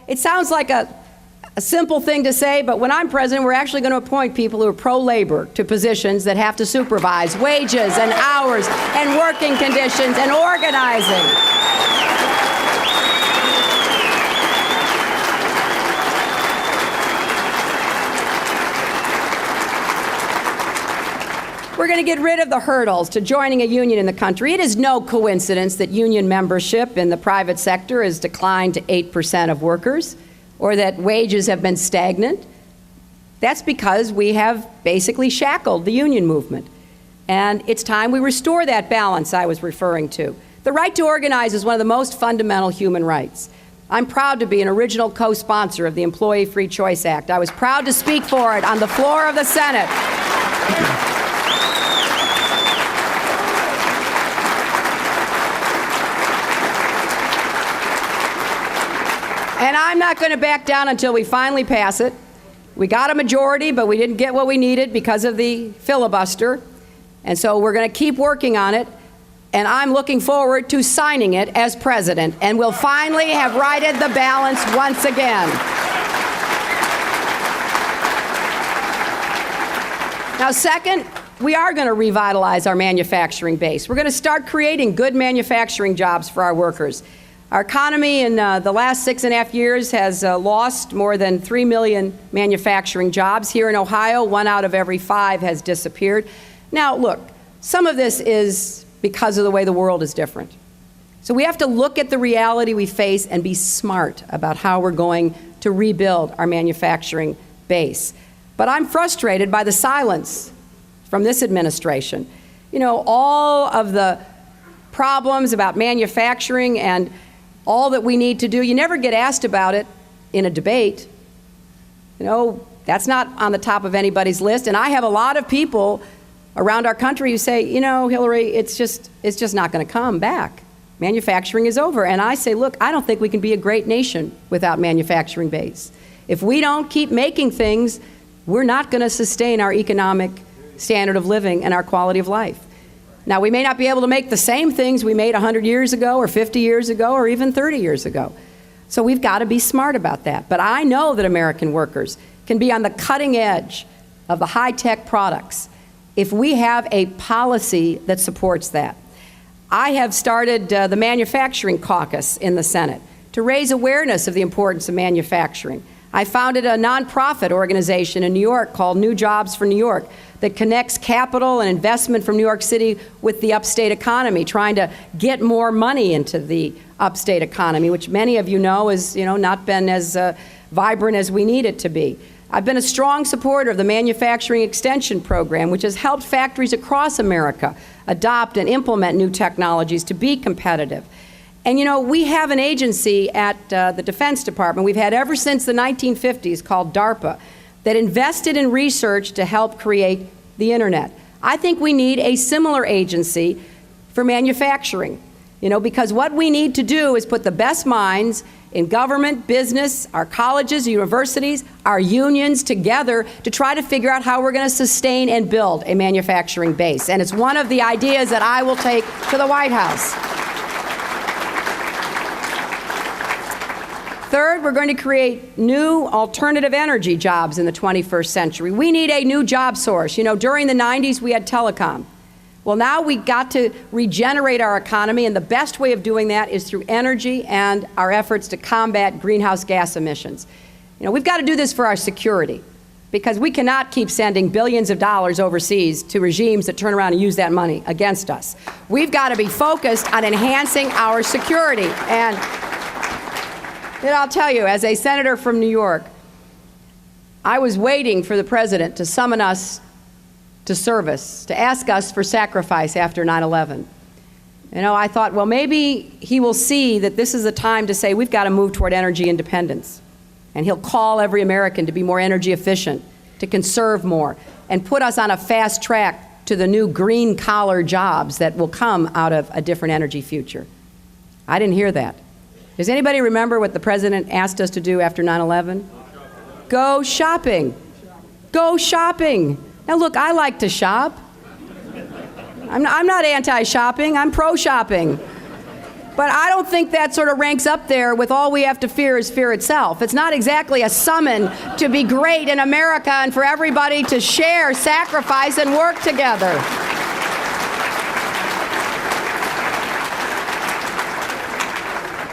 It sounds like a simple thing to say, but when I'm president, we're actually going to appoint people who are pro-labor to positions that have to supervise wages and hours and working conditions and organizing. We're going to get rid of the hurdles to joining a union in the country. It is no coincidence that union membership in the private sector has declined to 8% of workers, or that wages have been stagnant. That's because we have basically shackled the union movement. And it's time we restore that balance I was referring to. The right to organize is one of the most fundamental human rights. I'm proud to be an original co-sponsor of the Employee Free Choice Act. I was proud to speak for it on the floor of the Senate. And I'm not going to back down until we finally pass it. We got a majority, but we didn't get what we needed because of the filibuster. And so we're going to keep working on it. And I'm looking forward to signing it as president. And we'll finally have righted the balance once again. Now, second, we are going to revitalize our manufacturing base. We're going to start creating good manufacturing jobs for our workers. Our economy in the last 6.5 years has lost more than 3 million manufacturing jobs. Here in Ohio, 1 out of every 5 has disappeared. Now, look, some of this is because of the way the world is different. So we have to look at the reality we face and be smart about how we're going to rebuild our manufacturing base. But I'm frustrated by the silence from this administration. You know, all of the problems about manufacturing and all that we need to do, you never get asked about it in a debate. You know, that's not on the top of anybody's list. And I have a lot of people around our country who say, you know, Hillary, it's just not going to come back. Manufacturing is over. And I say, look, I don't think we can be a great nation without manufacturing base. If we don't keep making things, we're not going to sustain our economic standard of living and our quality of life. Now, we may not be able to make the same things we made 100 years ago or 50 years ago or even 30 years ago. So we've got to be smart about that. But I know that American workers can be on the cutting edge of the high-tech products if we have a policy that supports that. I have started the Manufacturing Caucus in the Senate to raise awareness of the importance of manufacturing. I founded a nonprofit organization in New York called New Jobs for New York that connects capital and investment from New York City with the upstate economy, trying to get more money into the upstate economy, which many of you know has, not been as vibrant as we need it to be. I've been a strong supporter of the Manufacturing Extension Program, which has helped factories across America adopt and implement new technologies to be competitive. And we have an agency at the Defense Department we've had ever since the 1950s called DARPA that invested in research to help create the internet. I think we need a similar agency for manufacturing, because what we need to do is put the best minds in government, business, our colleges, universities, our unions together to try to figure out how we're going to sustain and build a manufacturing base. And it's one of the ideas that I will take to the White House. Third, we're going to create new alternative energy jobs in the 21st century. We need a new job source. During the 90s, we had telecom. Well, now we've got to regenerate our economy, and the best way of doing that is through energy and our efforts to combat greenhouse gas emissions. We've got to do this for our security, because we cannot keep sending billions of dollars overseas to regimes that turn around and use that money against us. We've got to be focused on enhancing our security. And I'll tell you, as a senator from New York, I was waiting for the president to summon us to service, to ask us for sacrifice after 9/11. I thought, well, maybe he will see that this is a time to say we've got to move toward energy independence. And he'll call every American to be more energy efficient, to conserve more, and put us on a fast track to the new green-collar jobs that will come out of a different energy future. I didn't hear that. Does anybody remember what the president asked us to do after 9/11? Go shopping. Go shopping. Now, look, I like to shop. I'm not anti-shopping. I'm pro-shopping. But I don't think that sort of ranks up there with all we have to fear is fear itself. It's not exactly a summon to be great in America and for everybody to share, sacrifice, and work together.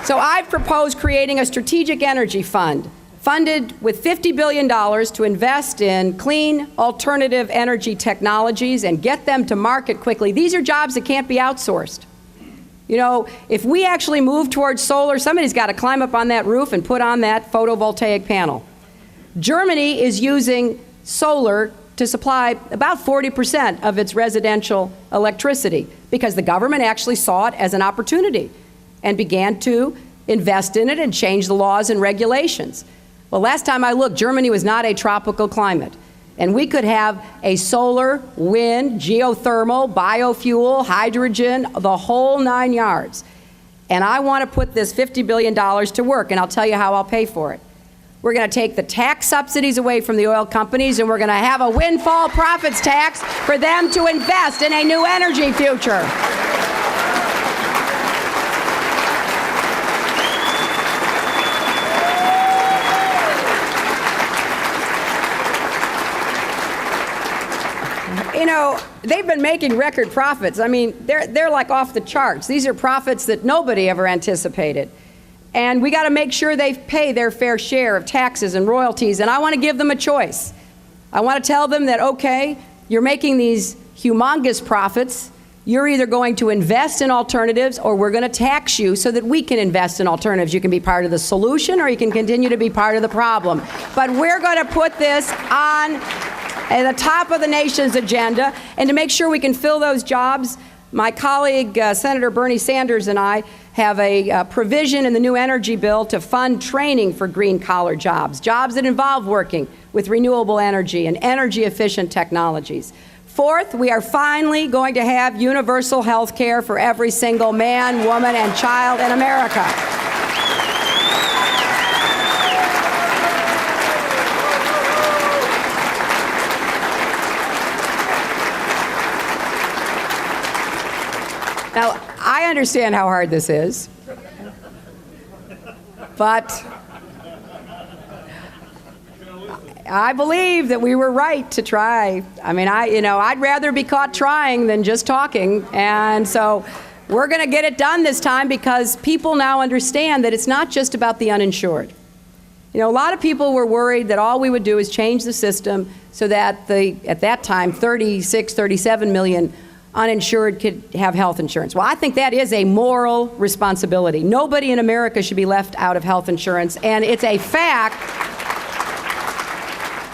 So I've proposed creating a strategic energy fund, funded with $50 billion to invest in clean, alternative energy technologies and get them to market quickly. These are jobs that can't be outsourced. You know, if we actually move towards solar, somebody's got to climb up on that roof and put on that photovoltaic panel. Germany is using solar to supply about 40% of its residential electricity because the government actually saw it as an opportunity and began to invest in it and change the laws and regulations. Well, last time I looked, Germany was not a tropical climate. And we could have a solar, wind, geothermal, biofuel, hydrogen, the whole 9 yards. And I want to put this $50 billion to work, and I'll tell you how I'll pay for it. We're going to take the tax subsidies away from the oil companies, and we're going to have a windfall profits tax for them to invest in a new energy future. You know, they've been making record profits. I mean, they're like off the charts. These are profits that nobody ever anticipated. And we got to make sure they pay their fair share of taxes and royalties. And I want to give them a choice. I want to tell them that, okay, you're making these humongous profits. You're either going to invest in alternatives or we're going to tax you so that we can invest in alternatives. You can be part of the solution or you can continue to be part of the problem. But we're going to put this on at the top of the nation's agenda, and to make sure we can fill those jobs, my colleague, Senator Bernie Sanders, and I have a provision in the new energy bill to fund training for green-collar jobs, jobs that involve working with renewable energy and energy-efficient technologies. Fourth, we are finally going to have universal health care for every single man, woman, and child in America. Now, I understand how hard this is, but I believe that we were right to try. I mean, I'd rather be caught trying than just talking, and so we're going to get it done this time because people now understand that it's not just about the uninsured. You know, a lot of people were worried that all we would do is change the system so that at that time, 36, 37 million uninsured could have health insurance. Well, I think that is a moral responsibility. Nobody in America should be left out of health insurance, and it's a fact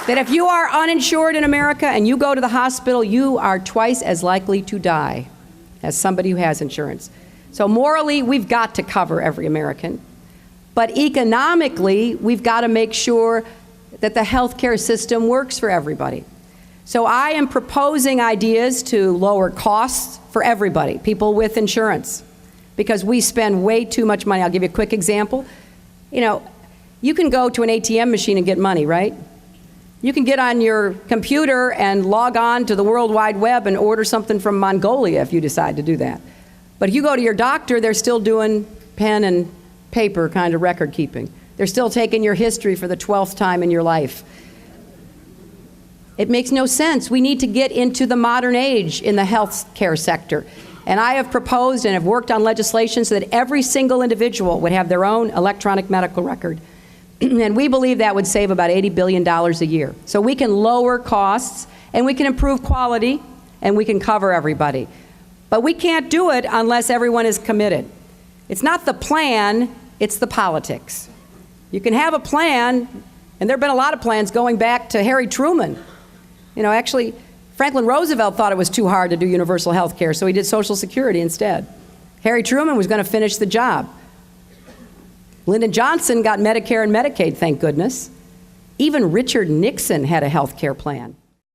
that if you are uninsured in America and you go to the hospital, you are twice as likely to die as somebody who has insurance. So morally, we've got to cover every American. But economically, we've got to make sure that the healthcare system works for everybody. So I am proposing ideas to lower costs for everybody, people with insurance, because we spend way too much money. I'll give you a quick example. You know, you can go to an ATM machine and get money, right? You can get on your computer and log on to the World Wide Web and order something from Mongolia if you decide to do that. But if you go to your doctor, they're still doing pen and paper kind of record keeping. They're still taking your history for the 12th time in your life. It makes no sense. We need to get into the modern age in the health care sector. And I have proposed and have worked on legislation so that every single individual would have their own electronic medical record. And we believe that would save about $80 billion a year. So we can lower costs, and we can improve quality, and we can cover everybody. But we can't do it unless everyone is committed. It's not the plan, it's the politics. You can have a plan, and there have been a lot of plans going back to Harry Truman. You know, actually, Franklin Roosevelt thought it was too hard to do universal health care, so he did Social Security instead. Harry Truman was going to finish the job. Lyndon Johnson got Medicare and Medicaid, thank goodness. Even Richard Nixon had a health care plan.